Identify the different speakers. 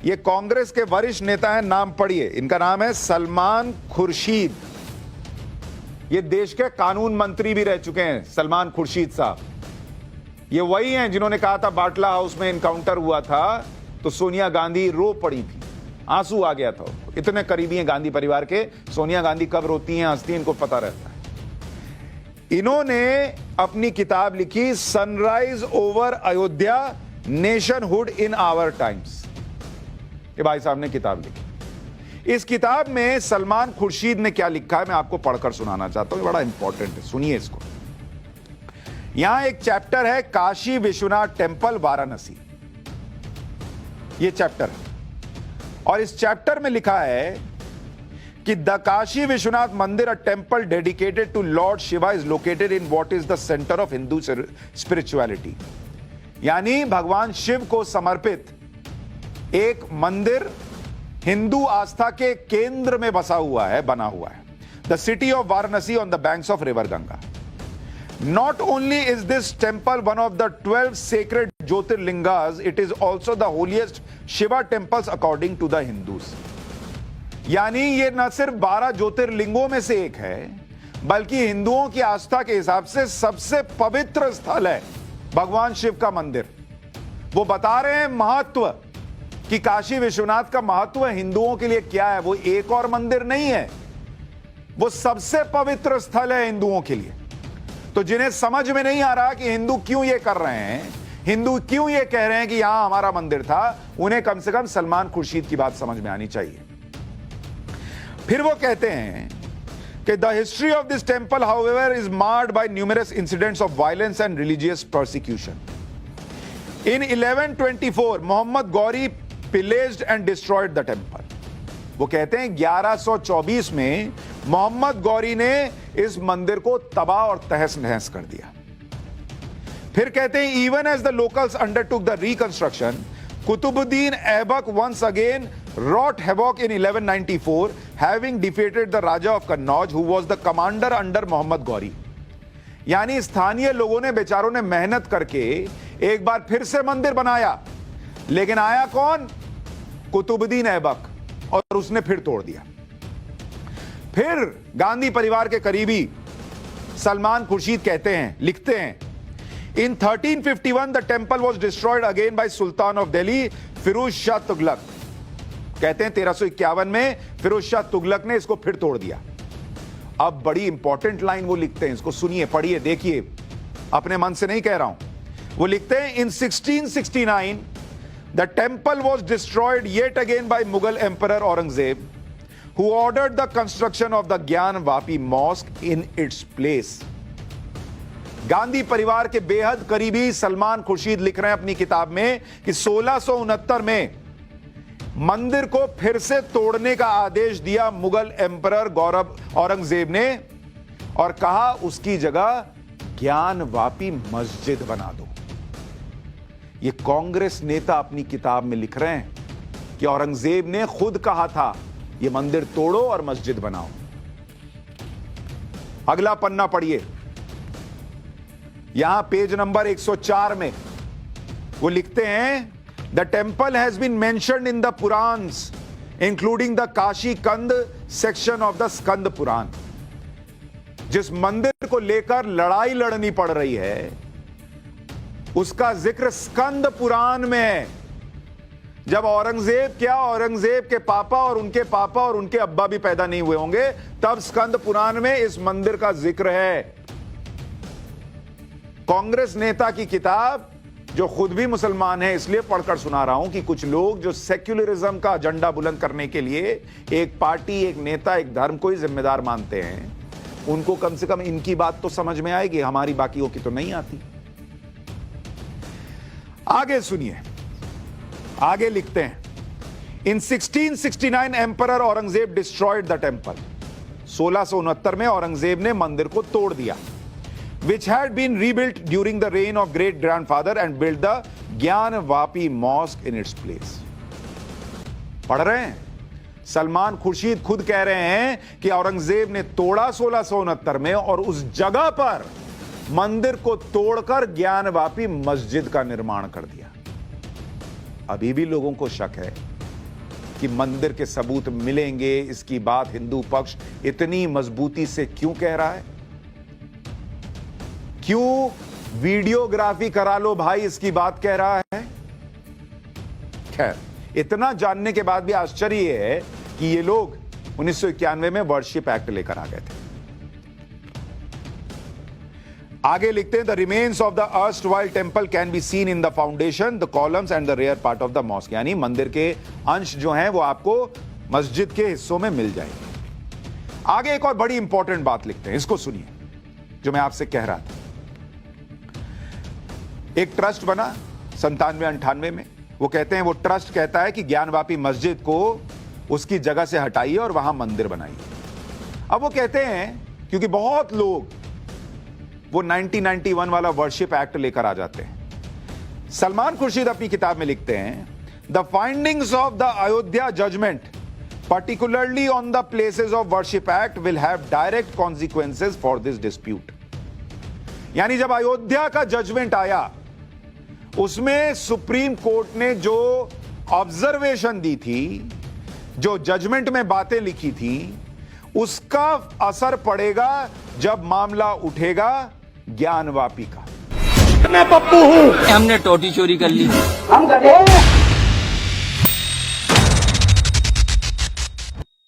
Speaker 1: ये कांग्रेस के वरिष्ठ नेता हैं, नाम पढ़िए, इनका नाम है सलमान खुर्शीद। ये देश के कानून मंत्री भी रह चुके हैं सलमान खुर्शीद साहब। ये वही हैं जिन्होंने कहा था बाटला हाउस में इनकाउंटर हुआ था तो सोनिया गांधी रो पड़ी थी, आंसू आ गया था। इतने करीबी हैं गांधी परिवार के, सोनिया गांधी कब रोती हैं हंसती हैं इनको पता रहता है। इन्होंने अपनी किताब लिखी sunrise over Ayodhya, nationhood in our times. ये भाई साहब ने किताब लिखी। इस किताब में सलमान खुर्शीद ने क्या लिखा है मैं आपको पढ़कर सुनाना चाहता हूं, बड़ा इंपॉर्टेंट है, सुनिए इसको। यहां एक चैप्टर है काशी विश्वनाथ टेंपल वाराणसी, ये चैप्टर है। और इस चैप्टर में लिखा है कि the Kashi Vishwanath Mandir, a temple dedicated to lord Shiva, is located in what is the centre of Hindu spirituality. यानी भगवान शिव को समर्पित एक मंदिर हिंदू आस्था के केंद्र में बसा हुआ है, बना हुआ है। The city of Varanasi on the banks of river Ganga. Not only is this temple one of the 12 sacred Jyotirlingas, it is also the holiest Shiva temples according to the Hindus. यानी ये न सिर्फ 12 ज्योतिर्लिंगों में से एक है, बल्कि हिंदुओं की आस्था के हिसाब से सबसे पवित्र स्थल है भगवान शिव का मंदिर। वो बता रहे हैं महत्व कि काशी विश्वनाथ का महत्व हिंदुओं के लिए क्या है। वो एक और मंदिर नहीं है, वो सबसे पवित्र स्थल है हिंदुओं के लिए। तो जिन्हें समझ में नहीं आ रहा कि हिंदू क्यों ये कर रहे हैं, हिंदू क्यों ये कह रहे हैं कि यहां हमारा मंदिर था, उन्हें कम से कम सलमान खुर्शीद की बात समझ में आनी चाहिए। फिर वो कहते हैं कि the history of this temple however is marred by numerous incidents of violence and religious persecution. In 1124 Mohammad Ghori pillaged and destroyed the temple. वो कहते हैं 1124 में मोहम्मद गौरी ने इस मंदिर को तबाह और तहस नहस कर दिया। फिर कहते हैं even as the locals undertook the reconstruction, Qutbuddin Aibak once again wrought havoc in 1194, having defeated the Raja of Kannauj, who was the commander under Mohammad Ghori. यानी स्थानीय लोगों ने, बेचारों ने मेहनत करके एक बार फिर से मंदिर बनाया, लेकिन आया कौन? कुतुबुद्दीन ऐबक, और उसने फिर तोड़ दिया। फिर गांधी परिवार के करीबी सलमान खुर्शीद कहते हैं, लिखते हैं, in 1351 the temple was destroyed again by sultan of Delhi Firoz Shah Tughlaq. कहते हैं 1351 में फिरोज शाह तुगलक ने इसको फिर तोड़ दिया। अब बड़ी इंपॉर्टेंट लाइन वो लिखते हैं, इसको सुनिए, पढ़िए, देखिए, अपने मन से नहीं कह रहा हूं। वो लिखते हैं in 1669 the temple was destroyed yet again by Mughal emperor Aurangzeb, who ordered the construction of the ज्ञान Vapi mosque in its place। Gandhi परिवार के बेहद करीबी सलमान खुर्शीद लिख रहे हैं अपनी किताब में कि 1669 में मंदिर को फिर से तोड़ने का आदेश दिया मुगल एम्परर औरंगजेब ने, और कहा उसकी जगह ज्ञान वापी मस्जिद बना दो। ये कांग्रेस नेता अपनी किताब में लिख रहे हैं कि औरंगजेब ने खुद कहा था ये मंदिर तोड़ो और मस्जिद बनाओ। अगला पन्ना पढ़िए, यहां पेज नंबर 104 में वो लिखते हैं the temple has been mentioned in the Puranas including the Kashi Khand section of the Skanda Purana. जिस मंदिर को लेकर लड़ाई लड़नी पड़ रही है उसका जिक्र स्कंद पुराण में है। जब औरंगजेब के पापा और उनके अब्बा भी पैदा नहीं हुए होंगे, तब स्कंद पुराण में इस मंदिर का जिक्र है। कांग्रेस नेता की किताब, जो खुद भी मुसलमान है, इसलिए पढ़कर सुना रहा हूं कि कुछ लोग जो सेक्युलरिज्म का एजेंडा बुलंद करने के लिए एक पार्टी, एक नेता, एक धर्म को ही जिम्मेदार मानते हैं, उनको कम से कम इनकी बात तो समझ में आएगी, हमारी बाकियों की तो नहीं आती। आगे सुनिए, आगे लिखते हैं in 1669 emperor Aurangzeb destroyed the temple. 1669 में औरंगजेब ने मंदिर को तोड़ दिया, which had been rebuilt during the reign of great grandfather and built the ज्ञान Vapi mosque in its place। पढ़ रहे हैं, सलमान खुर्शीद खुद कह रहे हैं कि औरंगजेब ने तोड़ा 1669 में, और उस जगह पर मंदिर को तोड़कर ज्ञान वापी मस्जिद का निर्माण कर दिया। अभी भी लोगों को शक है कि मंदिर के सबूत मिलेंगे, इसकी बात हिंदू पक्ष इतनी मजबूती से क्यों कह रहा है? क्यों वीडियोग्राफी करा लो भाई इसकी बात कह रहा है? खैर, इतना जानने के बाद भी आश्चर्य यह है कि ये लोग 1991 में वर्शिप एक्ट लेकर आ गए थे। आगे लिखते हैं, the remains of the erstwhile temple can be seen in the foundation, the columns and the rear part of the mosque. यानी मंदिर के अंश जो हैं वो आपको मस्जिद के हिस्सों में मिल जाएंगे। आगे एक और बड़ी इंपॉर्टेंट बात लिखते हैं, इसको सुनिए, जो मैं आपसे कह रहा था। एक ट्रस्ट बना 97-98 में। वो कहते हैं, वो ट्रस्ट कहता है कि ज्ञानवापी मस्जिद को उसकी जगह से हटाइए और वहां मंदिर बनाइए। अब वो कहते हैं, क्योंकि बहुत लोग वो 1991 वाला वर्शिप एक्ट लेकर आ जाते हैं। सलमान खुर्शीद अपनी किताब में लिखते हैं, the findings of the Ayodhya judgment particularly on the places of worship act will have direct consequences for this dispute। यानी जब अयोध्या का जजमेंट आया, उसमें सुप्रीम कोर्ट ने जो ऑब्जर्वेशन दी थी, जो जजमेंट में बातें लिखी थी, उसका असर पड़ेगा जब मामला उठेगा ज्ञानवापी का।
Speaker 2: मैं पप्पू हूं, हमने टोटी चोरी कर ली।
Speaker 3: हम गधे